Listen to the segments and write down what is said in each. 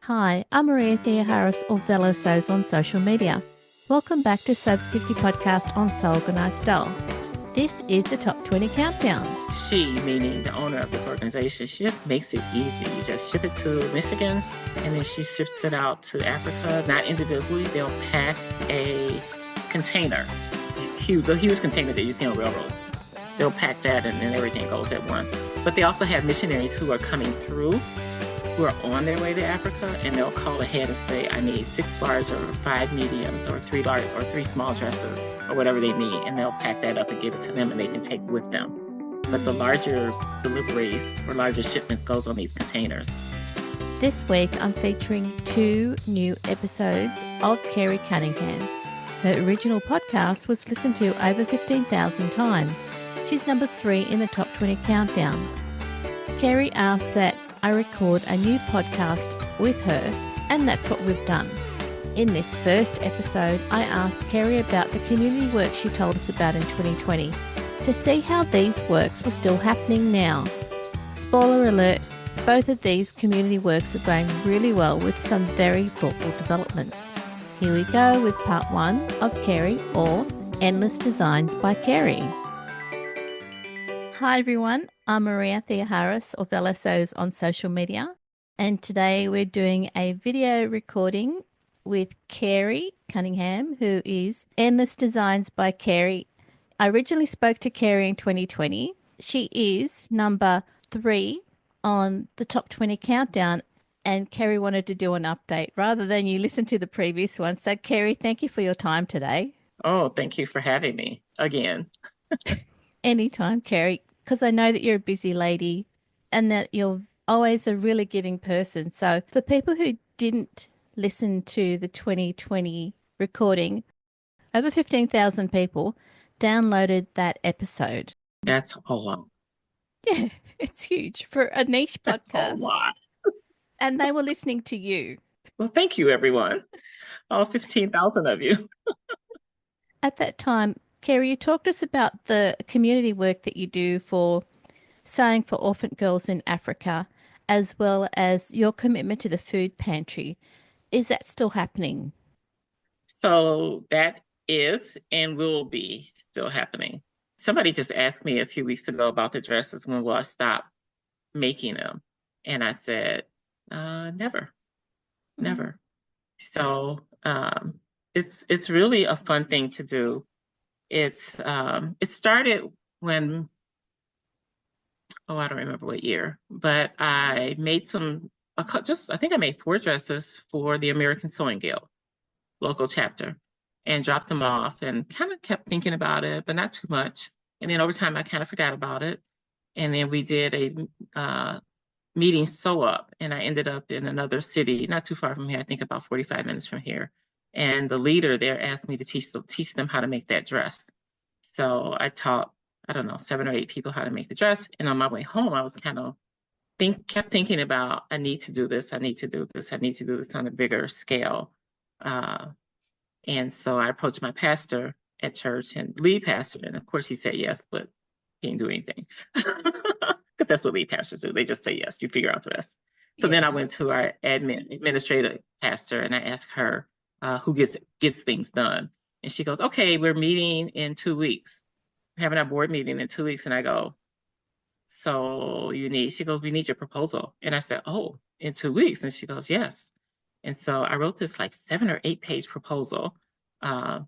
Hi, I'm Maria Thea Harris of Velo Sews on social media. Welcome back to Sew 50 podcast on Sew Organised Style. This is the Top 20 Countdown. She, meaning the owner of this organization, she just makes it easy. You just ship it to Michigan, and then she ships it out to Africa, not individually. They'll pack a container, the huge container that you see on railroads. They'll pack that, and then everything goes at once. But they also have missionaries who are coming through, who are on their way to Africa, and they'll call ahead and say, I need 6 large or 5 mediums or 3 large or 3 small dresses or whatever they need, and they'll pack that up and give it to them and they can take with them. But the larger deliveries or larger shipments goes on these containers. This week I'm featuring 2 new episodes of Carrie Cunningham. Her original podcast was listened to over 15,000 times. She's number 3 in the Top 20 Countdown. Carrie asked that I record a new podcast with her, and that's what we've done. In this first episode, I asked Carrie about the community work she told us about in 2020 to see how these works were still happening now. Spoiler alert, both of these community works are going really well with some very thoughtful developments. Here we go with part 1 of Carrie, or Endless Designs by Carrie. Hi everyone, I'm Maria Thea Harris of Velo Sews on social media, and today we're doing a video recording with Carrie Cunningham, who is Endless Designs by Carrie. I originally spoke to Carrie in 2020. She is number 3 on the Top 20 Countdown, and Carrie wanted to do an update rather than you listen to the previous one. So Carrie, thank you for your time today. Oh, thank you for having me again. Anytime, Carrie, because I know that you're a busy lady and that you're always a really giving person. So for people who didn't listen to the 2020 recording, over 15,000 people downloaded that episode. That's a lot. Yeah, it's huge for a niche podcast. That's a lot. And they were listening to you. Well, thank you, everyone. All 15,000 of you. At that time, Carrie, you talked to us about the community work that you do for sewing for orphan girls in Africa, as well as your commitment to the food pantry. Is that still happening? So that is and will be still happening. Somebody just asked me a few weeks ago about the dresses. When will I stop making them? And I said, never. So it's really a fun thing to do. It started when, I don't remember what year, but I made I think I made 4 dresses for the American Sewing Guild local chapter and dropped them off and kind of kept thinking about it, but not too much. And then over time, I kind of forgot about it. And then we did a meeting sew up, and I ended up in another city, not too far from here, I think about 45 minutes from here. And the leader there asked me to teach them how to make that dress. So I taught, 7 or 8 people how to make the dress. And on my way home, I was kind of kept thinking about, I need to do this on a bigger scale. And so I approached my pastor at church and lead pastor. And of course he said yes, but he didn't do anything. Because that's what lead pastors do. They just say yes, you figure out the rest. So then I went to our administrative pastor and I asked her, who gets things done. And she goes, okay, we're meeting in 2 weeks. We're having our board meeting in 2 weeks. And I go, so she goes, we need your proposal. And I said, oh, in 2 weeks. And she goes, yes. And so I wrote this like 7 or 8 page proposal. And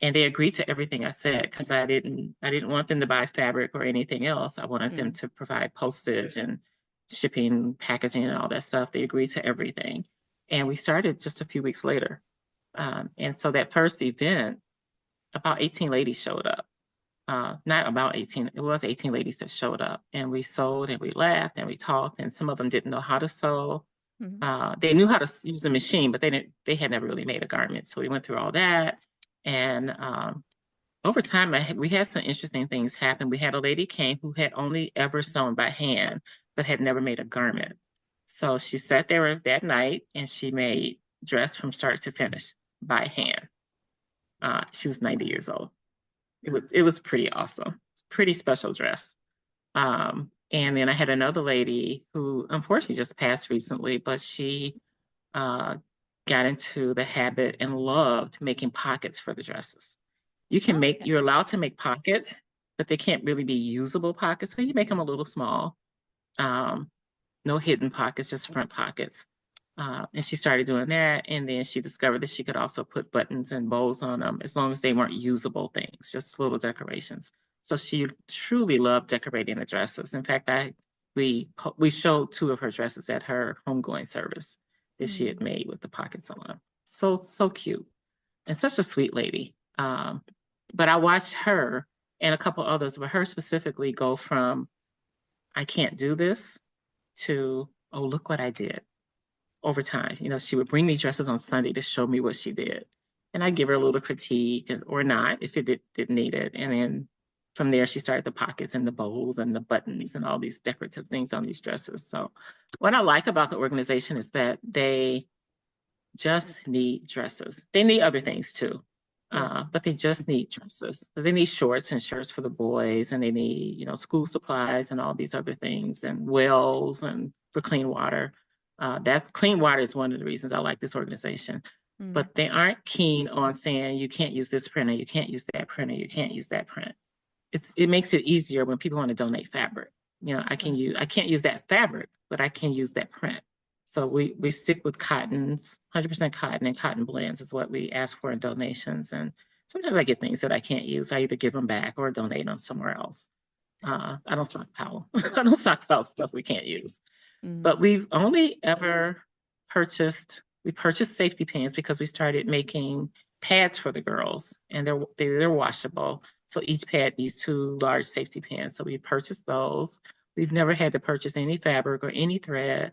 they agreed to everything I said, because I didn't want them to buy fabric or anything else. I wanted them to provide postage and shipping, packaging, and all that stuff. They agreed to everything. And we started just a few weeks later. And so that first event, about 18 ladies showed up. Not about 18, it was 18 ladies that showed up. And we sewed and we laughed and we talked. And some of them didn't know how to sew. Mm-hmm. They knew how to use the machine, but they had never really made a garment. So we went through all that. And over time, we had some interesting things happen. We had a lady came who had only ever sewn by hand, but had never made a garment. So she sat there that night and she made dress from start to finish by hand. She was 90 years old. It was pretty awesome. Pretty special dress. And then I had another lady who unfortunately just passed recently, but she uh, got into the habit and loved making pockets for the dresses. Okay. You're allowed to make pockets, but they can't really be usable pockets. So you make them a little small. Um, no hidden pockets, just front pockets. And she started doing that. And then she discovered that she could also put buttons and bows on them as long as they weren't usable things, just little decorations. So she truly loved decorating the dresses. In fact, we showed two of her dresses at her homegoing service that she had made with the pockets on them. So cute and such a sweet lady. But I watched her and a couple others, but her specifically go from I can't do this to oh look what I did over time. She would bring me dresses on Sunday to show me what she did. And I'd give her a little critique or not if it didn't need it. And then from there, she started the pockets and the bows and the buttons and all these decorative things on these dresses. So what I like about the organization is that they just need dresses. They need other things too. But they just need dresses. They need shorts and shirts for the boys, and they need, school supplies and all these other things, and wells and for clean water. That clean water is one of the reasons I like this organization. But they aren't keen on saying you can't use this printer, you can't use that printer, you can't use that print. It makes it easier when people want to donate fabric. I can't use that fabric, but I can use that print. So we stick with cottons, 100% cotton and cotton blends is what we ask for in donations. And sometimes I get things that I can't use. I either give them back or donate them somewhere else. I don't stockpile. I don't stockpile stuff we can't use. But we've only ever we purchased safety pins because we started making pads for the girls, and they're washable. So each pad needs 2 large safety pins. So we purchased those. We've never had to purchase any fabric or any thread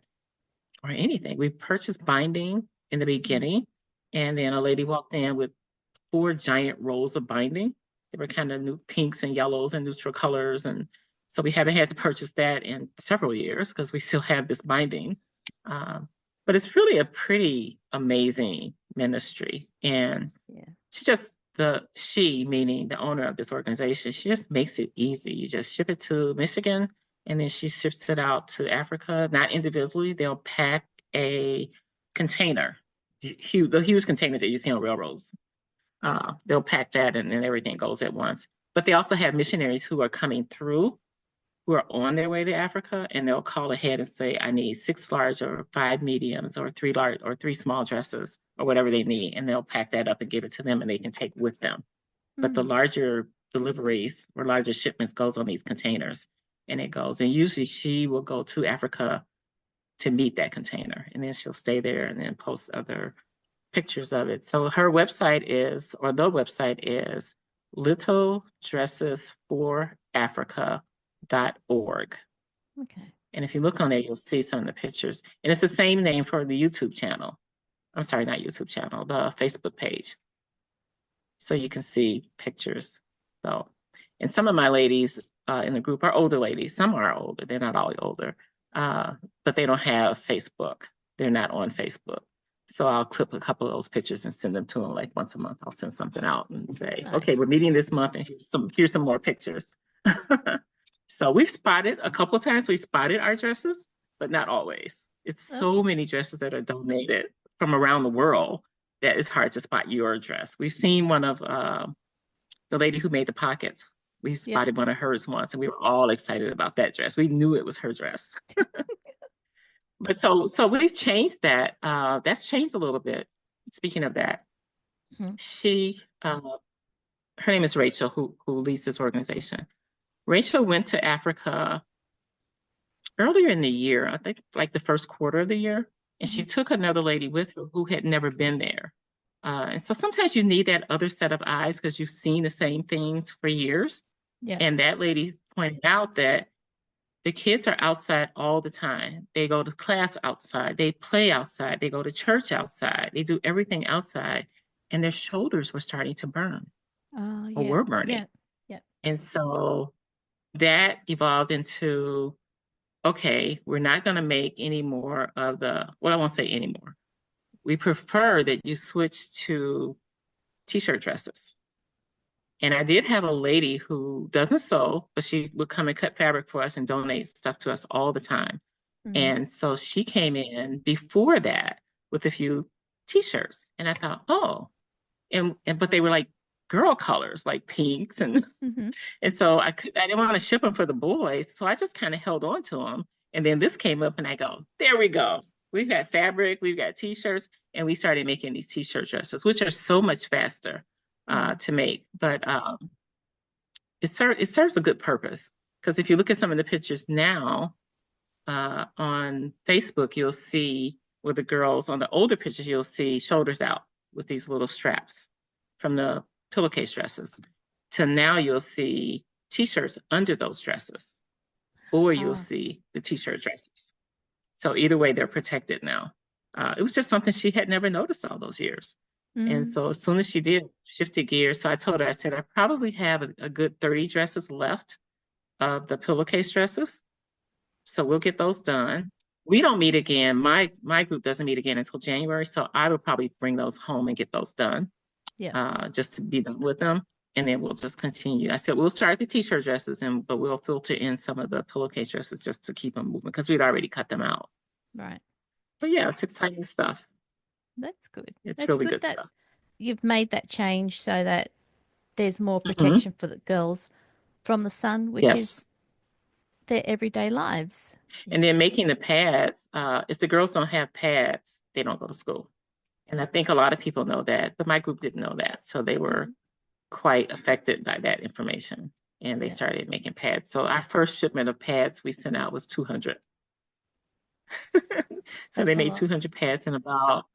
or anything. We purchased binding in the beginning, and then a lady walked in with 4 giant rolls of binding. They were kind of new pinks and yellows and neutral colors. And so we haven't had to purchase that in several years because we still have this binding. But it's really a pretty amazing ministry. And she, meaning the owner of this organization, she just makes it easy. You just ship it to Michigan, and then she ships it out to Africa, not individually. They'll pack a container, the huge container that you see on railroads. They'll pack that, and then everything goes at once. But they also have missionaries who are coming through, who are on their way to Africa, and they'll call ahead and say, I need 6 large or 5 mediums or 3 large or 3 small dresses or whatever they need. And they'll pack that up and give it to them, and they can take with them. But the larger deliveries or larger shipments goes on these containers, and it goes. And usually she will go to Africa to meet that container, and then she'll stay there and then post other pictures of it. So her website is, or the website is littledressesforafrica.org. Okay. And if you look on there, you'll see some of the pictures. And it's the same name for the YouTube channel. I'm sorry, not YouTube channel, the Facebook page. So you can see pictures. So, and some of my ladies in the group are older ladies. Some are older. They're not all older, but they don't have Facebook. They're not on Facebook. So I'll clip a couple of those pictures and send them to them like once a month. I'll send something out and say, Nice. Okay, we're meeting this month, and here's some more pictures. So we've spotted a couple of times. We spotted our dresses, but not always. It's so many dresses that are donated from around the world that it's hard to spot your dress. We've seen one of the lady who made the pockets. We spotted one of hers once, and we were all excited about that dress. We knew it was her dress. But so we've changed that. That's changed a little bit. Speaking of that, she, her name is Rachel, who leads this organization. Rachel went to Africa earlier in the year, I think like the first quarter of the year, and she took another lady with her who had never been there. And so sometimes you need that other set of eyes because you've seen the same things for years. Yeah. And that lady pointed out that the kids are outside all the time. They go to class outside. They play outside. They go to church outside. They do everything outside. And their shoulders were starting to burn or were burning. Yeah. And so that evolved into, okay, we're not going to make any more of I won't say anymore. We prefer that you switch to t-shirt dresses. And I did have a lady who doesn't sew, but she would come and cut fabric for us and donate stuff to us all the time. And so she came in before that with a few t-shirts. And I thought, oh, and but they were like girl colors, like pinks Mm-hmm. and so I didn't want to ship them for the boys, so I just kind of held on to them. And then this came up, and I go, there we go. We've got fabric, we've got t-shirts, and we started making these t-shirt dresses, which are so much faster to make. But it serves a good purpose because if you look at some of the pictures now on Facebook, you'll see where the girls on the older pictures, you'll see shoulders out with these little straps from the pillowcase dresses. To now, you'll see t-shirts under those dresses, or you'll Oh. see the t-shirt dresses. So either way, they're protected now. It was just something she had never noticed all those years. And Mm. so as soon as she did, shifted gears. So I told her, I said, I probably have a good 30 dresses left of the pillowcase dresses. So we'll get those done. We don't meet again. My group doesn't meet again until January. So I will probably bring those home and get those done Yeah. just to be done with them. And then we'll just continue. I said, we'll start the t-shirt dresses, but we'll filter in some of the pillowcase dresses just to keep them moving because we'd already cut them out. Right. But yeah, it's exciting stuff. That's good. It's That's really good good that stuff. you've made that change so that there's more Hmm. protection for the girls from the sun, which Yes. is their everyday lives. And Yeah. then making the pads, if the girls don't have pads, they don't go to school. And I think a lot of people know that, but my group didn't know that. So they were Mm. quite affected by that information. And they Yeah. started making pads. So our first shipment of pads we sent out was 200. So they That's a made lot. 200 pads in about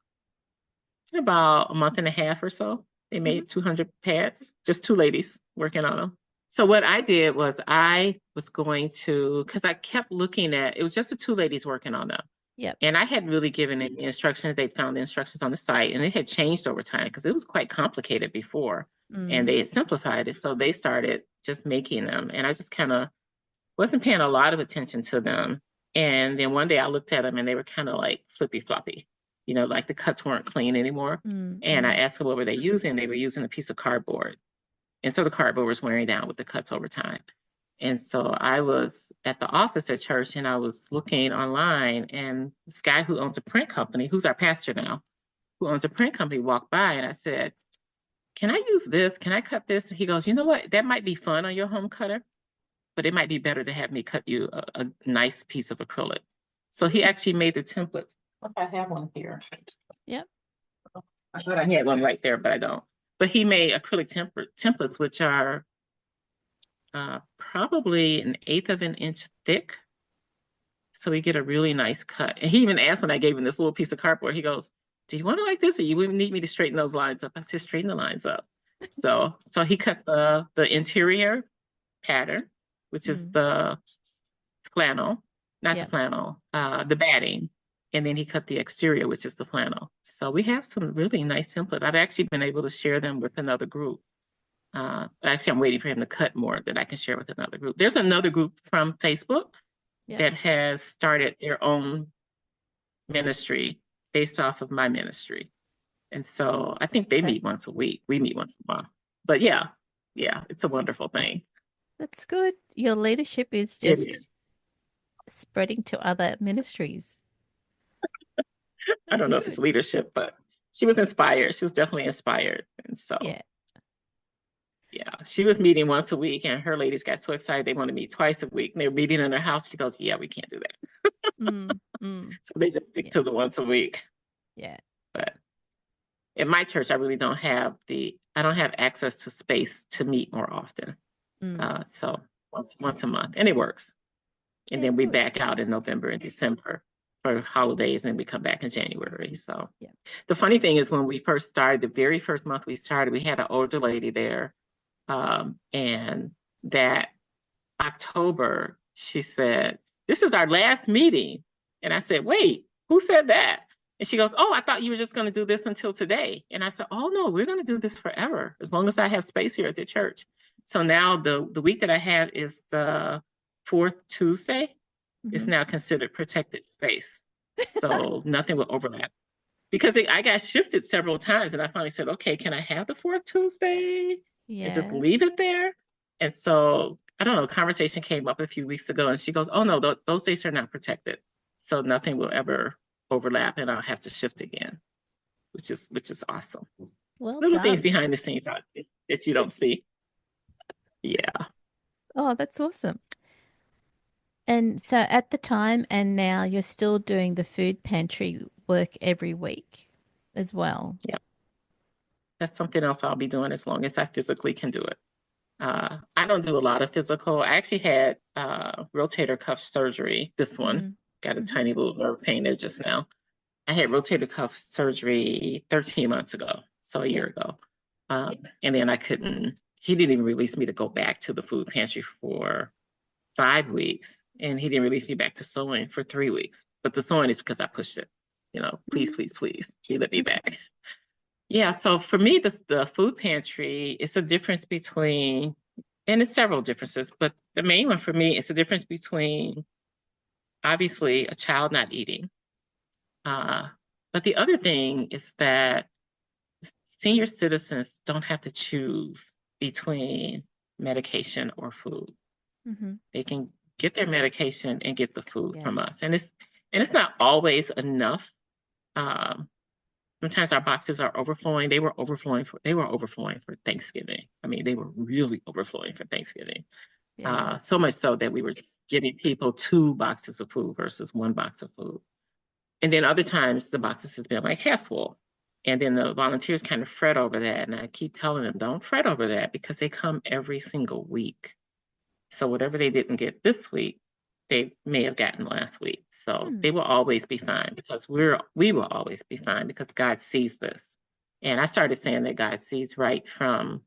a month and a half or so. They Hmm. made 200 pads, just two ladies working on them. So what I did was I was going to, because I kept looking at, it was just the two ladies working on them. Yep. And I hadn't really given any instructions. They found the instructions on the site and it had changed over time because it was quite complicated before and Mm. they had simplified it. So they started just making them. And I just kind of wasn't paying a lot of attention to them. And then one day I looked at them and they were kind of like flippy floppy, like the cuts weren't clean anymore. Mm. And I Mm. asked them what were they using. They were using a piece of cardboard. And so the cardboard was wearing down with the cuts over time. And so I was at the office at church and I was looking online and this guy who owns a print company, who's our pastor now, who owns a print company walked by and I said, can I use this? Can I cut this? And he goes, you know what? That might be fun on your home cutter, but it might be better to have me cut you a nice piece of acrylic. So he Mm. actually made the templates. I have one here. Yep. I thought I had one right there, but I don't. But he made acrylic templates, which are probably an eighth of an inch thick. So we get a really nice cut. And he even asked when I gave him this little piece of cardboard, he goes, do you want it like this or you wouldn't need me to straighten those lines up? I said, straighten the lines up. So he cut the interior pattern, which is Mm. the flannel, not the Yep. flannel, the batting. And then he cut the exterior, which is the flannel. So we have some really nice templates. I've actually been able to share them with another group. Actually, I'm waiting for him to cut more that I can share with another group. There's another group from Facebook Yep. that has started their own ministry based off of my ministry. And so I think they meet once a That's week. We meet once a month. But yeah, it's a wonderful thing. that's good. Your leadership is It just is. spreading to other ministries. I don't That's know if it's good. leadership, but she was inspired. She was definitely inspired. And so, Yeah. yeah, she was meeting once a week, and her ladies got so excited they want to meet twice a week. And they were meeting in her house. She goes, yeah, we can't do that. Mm. Mm. So they just stick Yeah. to the once a week. Yeah. But in my church, I really I don't have access to space to meet more often. Mm. So once a month, and it works. And Yeah. then we Good. back out in November and December for holidays, and then we come back in January. So Yeah. the funny thing is, when we first started, the very first month we started, we had an older lady there, and that October she said, "This is our last meeting," and I said, "Wait, who said that?" And she goes, "Oh, I thought you were just going to do this until today." And I said, "Oh no, we're going to do this forever, as long as I have space here at the church." So now the week that I have is the fourth Tuesday. It's Hmm. now considered protected space. So nothing will overlap. Because I got shifted several times and I finally said, okay, can I have the fourth Tuesday and just Yeah. leave it there? And so, I don't know, conversation came up a few weeks ago and she goes, oh no, those days are not protected. So nothing will ever overlap and I'll have to shift again, which is awesome. Well Little things done. behind the scenes that you don't see. Yeah. Oh, that's awesome. And so at the time and now you're still doing the food pantry work every week as well. Yeah. That's something else I'll be doing as long as I physically can do it. I don't do a lot of physical. I actually had rotator cuff surgery. This one Mm. got a Hmm. tiny little nerve pain there just now. I had rotator cuff surgery 13 months ago, so a Yeah. year ago. And then he didn't even release me to go back to the food pantry for 5 weeks. And he didn't release me back to sewing for 3 weeks. But the sewing is because I pushed it. Please, Mm. please, please, he let me back. Yeah, so for me, the food pantry is a difference between, and there's several differences, but the main one for me is the difference between obviously a child not eating. Uh, but the other thing is that senior citizens don't have to choose between medication or food. Hmm. They can get their medication and get the food Yeah. from us, and it's not always enough. Um, Sometimes our boxes are overflowing. They were overflowing for Thanksgiving. I mean, they were really overflowing for Thanksgiving. Yeah, that's So much good. so that we were just giving people 2 boxes of food versus 1 box of food. And then other times the boxes has been like half full. And then the volunteers kind of fret over that. And I keep telling them, don't fret over that because they come every single week. So whatever they didn't get this week, they may have gotten last week. So Hmm. they will always be fine because we will always be fine because God sees this. And I started saying that God sees right from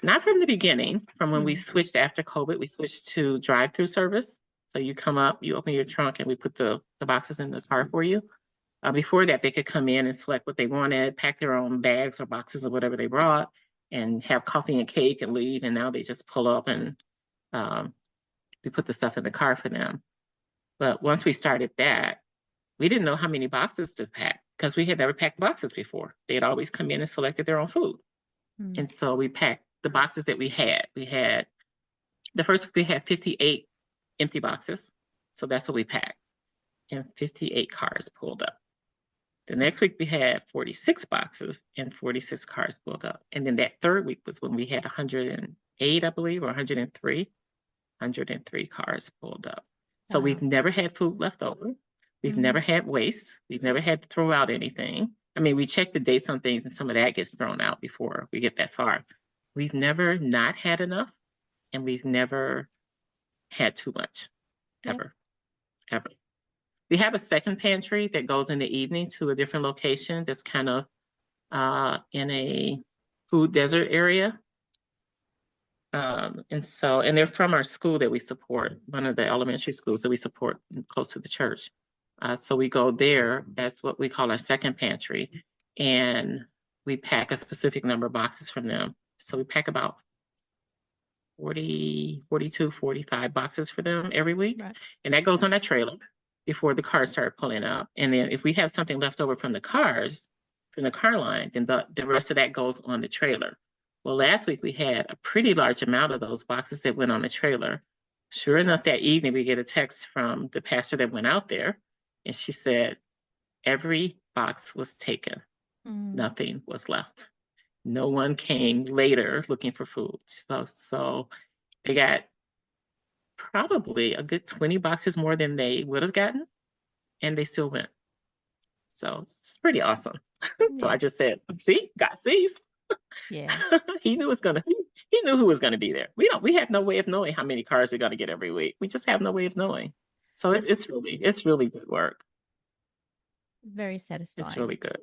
not from the beginning, from when we Hmm. switched after COVID, we switched to drive-through service. So you come up, you open your trunk, and we put the boxes in the car for you. Before that, they could come in and select what they wanted, pack their own bags or boxes or whatever they brought, and have coffee and cake and leave. And now they just pull up and um, we put the stuff in the car for them. But once we started that, we didn't know how many boxes to pack because we had never packed boxes before. They had always come in and selected their own food. Hmm. And so we packed the boxes that we had. The first week we had 58 empty boxes. So that's what we packed. And 58 cars pulled up. The next week we had 46 boxes and 46 cars pulled up. And then that third week was when we had 108, I believe, or 103 cars pulled up. So we've Wow. never had food left over. We've Hmm. never had waste. We've never had to throw out anything. I mean, we check the dates on things and some of that gets thrown out before we get that far. We've never not had enough and we've never had too much, Yep. ever, ever. We have a second pantry that goes in the evening to a different location that's kind of in a food desert area. And they're from our school that we support, one of the elementary schools that we support close to the church. So we go there as what we call our second pantry, and we pack a specific number of boxes from them. So we pack about 40, 42, 45 boxes for them every week. Right. And that goes on that trailer before the cars start pulling up. And then if we have something left over from the cars, from the car line, then the rest of that goes on the trailer. Well, last week we had a pretty large amount of those boxes that went on the trailer. Sure enough, that evening we get a text from the pastor that went out there, and she said, every box was taken. Mm. Nothing was left. No one came later looking for food. So they got probably a good 20 boxes more than they would have gotten, and they still went. So it's pretty awesome. So Yeah. I just said, see, God sees. Yeah. He knew he knew who was gonna be there. We have no way of knowing how many cars they're gonna get every week. We just have no way of knowing. So That's it's really good work. very It's satisfying. really good.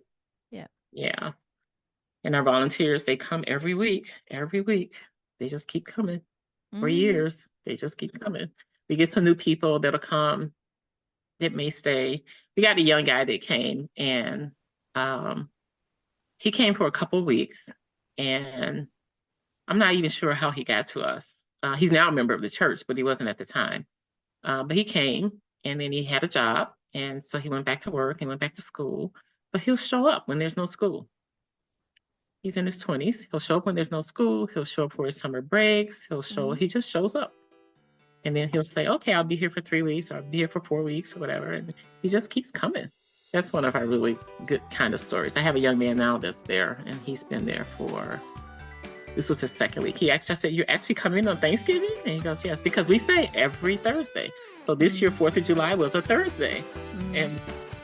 Yeah. Yeah. And our volunteers, they come every week, every week. They just keep coming for Mm. years. They just keep coming. We get some new people that'll come that may stay. We got a young guy that came and um, he came for a couple of weeks and I'm not even sure how he got to us. He's now a member of the church, but he wasn't at the time. But he came and then he had a job. And so he went back to work and went back to school. But he'll show up when there's no school. He's in his 20s. He'll show up when there's no school. He'll show up for his summer breaks. Mm. He just shows up. And then he'll say, okay, I'll be here for 3 weeks or I'll be here for 4 weeks or whatever. And he just keeps coming. That's one of our really good kind of stories. I have a young man now that's there, and he's been there this was his second week. He actually said, "You're actually coming on Thanksgiving?" And he goes, "Yes," because we say every Thursday. So this year, 4th of July was a Thursday. And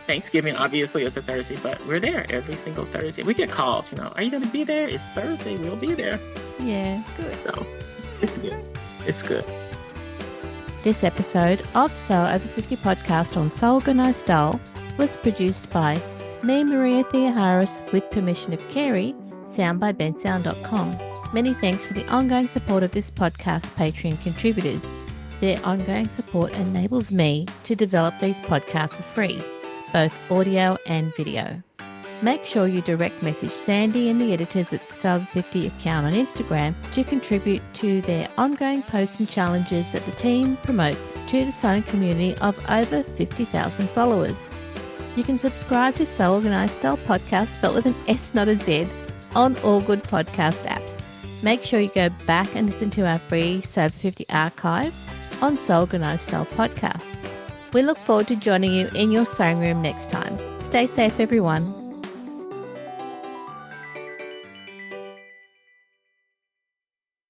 Thanksgiving obviously is a Thursday, but we're there every single Thursday. We get calls, "Are you going to be there?" It's Thursday. We'll be there. Yeah, good. So it's good. It's good. This episode of Soul Over 50 podcast on Soul Organised Style was produced by me, Maria Thea Harris, with permission of Carrie, sound by bensound.com. Many thanks for the ongoing support of this podcast Patreon contributors. Their ongoing support enables me to develop these podcasts for free, both audio and video. Make sure you direct message Sandy and the editors at the Soul Over 50 account on Instagram to contribute to their ongoing posts and challenges that the team promotes to the sewing community of over 50,000 followers. You can subscribe to Soul Organised Style podcast spelled with an S, not a Z, on all good podcast apps. Make sure you go back and listen to our free Soul Over 50 archive on Soul Organised Style podcast. We look forward to joining you in your sewing room next time. Stay safe, everyone.